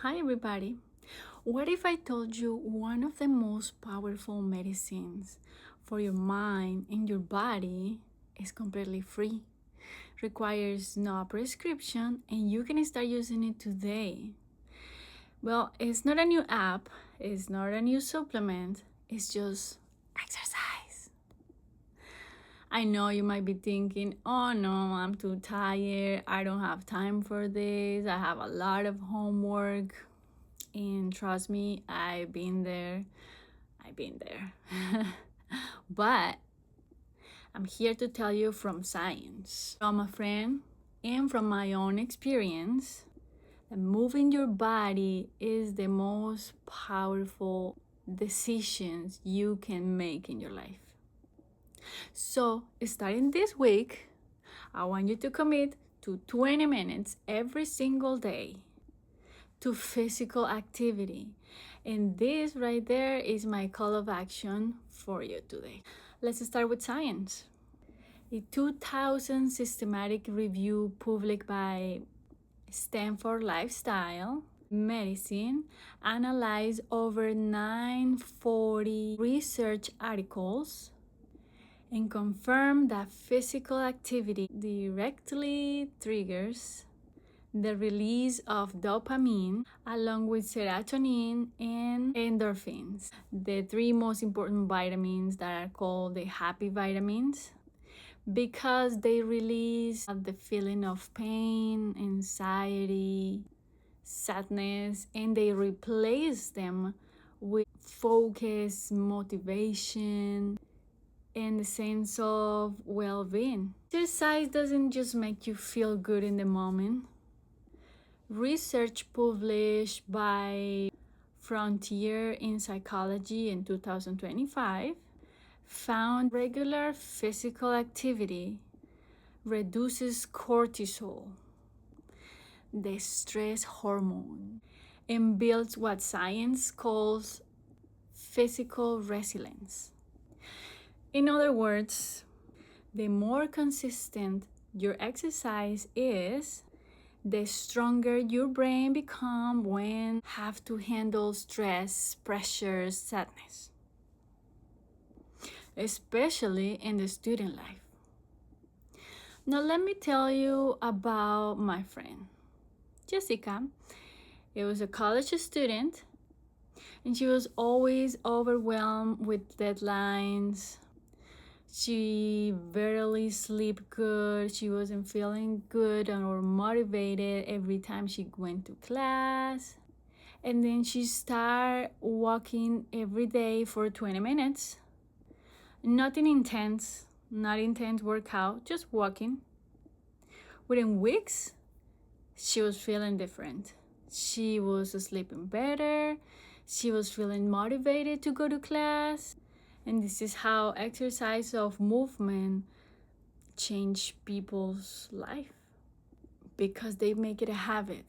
Hi, everybody. What if I told you one of the most powerful medicines for your mind and your body is completely free, requires no prescription, and you can start using it today? Well, it's not a new app, it's not a new supplement, it's just exercise. I know you might be thinking, oh no, I'm too tired, I don't have time for this, I have a lot of homework. And trust me, I've been there. But I'm here to tell you from science, from a friend, and from my own experience that moving your body is the most powerful decisions you can make in your life. So, starting this week, I want you to commit to 20 minutes every single day to physical activity. And this right there is my call of action for you today. Let's start with science. A 2000 systematic review published by Stanford Lifestyle Medicine analyzed over 940 research articles and confirmed that physical activity directly triggers the release of dopamine along with serotonin and endorphins, the three most important vitamins that are called the happy vitamins, because they release the feeling of pain, anxiety, sadness, and they replace them with focus, motivation, and the sense of well-being. Exercise doesn't just make you feel good in the moment. Research published by Frontier in Psychology in 2025 found regular physical activity reduces cortisol, the stress hormone, and builds what science calls physical resilience. In other words, the more consistent your exercise is, the stronger your brain becomes when have to handle stress, pressure, sadness, especially in the student life. Now let me tell you about my friend Jessica. It was a college student and she was always overwhelmed with deadlines. She barely slept good. She wasn't feeling good or motivated every time she went to class. And then she started walking every day for 20 minutes. Nothing intense, not intense workout, just walking. Within weeks, she was feeling different. She was sleeping better. She was feeling motivated to go to class. And this is how exercise of movement change people's life, because they make it a habit.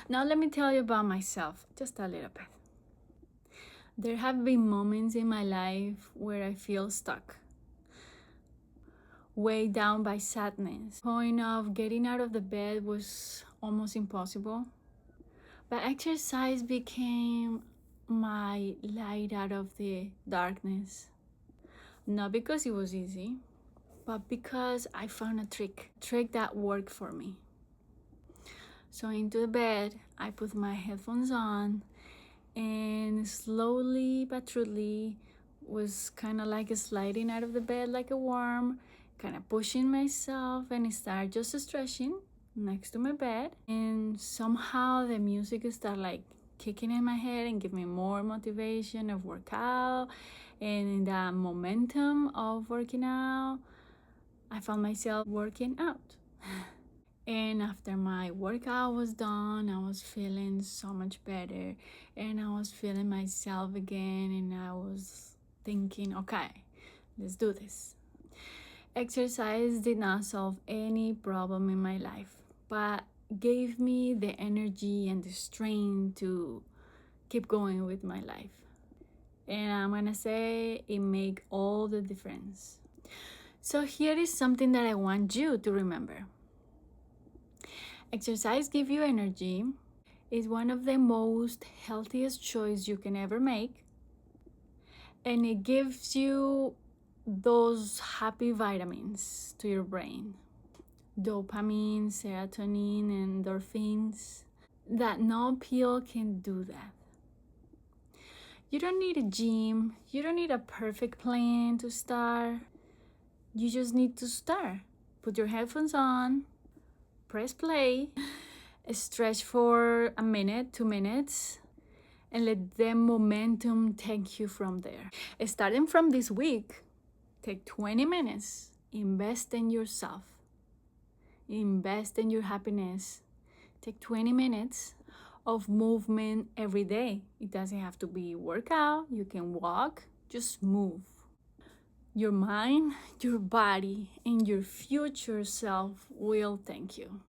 Now let me tell you about myself, just a little bit. There have been moments in my life where I feel stuck, weighed down by sadness. The point of getting out of the bed was almost impossible. But exercise became my light out of the darkness. Not because it was easy, but because I found a trick that worked for me. So into the bed, I put my headphones on, and slowly but surely was kind of like sliding out of the bed like a worm, kind of pushing myself, and start just stretching next to my bed. And somehow the music started like kicking in my head and give me more motivation of workout. And in that momentum of working out, I found myself working out. And after my workout was done, I was feeling so much better, and I was feeling myself again, and I was thinking, okay, let's do this. Exercise did not solve any problem in my life, but gave me the energy and the strength to keep going with my life. And I'm gonna say it made all the difference. So here is something that I want you to remember. Exercise gives you energy, is one of the most healthiest choices you can ever make, and it gives you those happy vitamins to your brain, dopamine, serotonin, endorphins, that no pill can do that. You don't need a gym, you don't need a perfect plan to start. You just need to start. Put your headphones on, press play, stretch for a minute, 2 minutes, and let the momentum take you from there. Starting from this week, take 20 minutes, invest in yourself, invest in your happiness. Take 20 minutes of movement every day. It doesn't have to be workout, you can walk, just move. Your mind, your body, and your future self will thank you.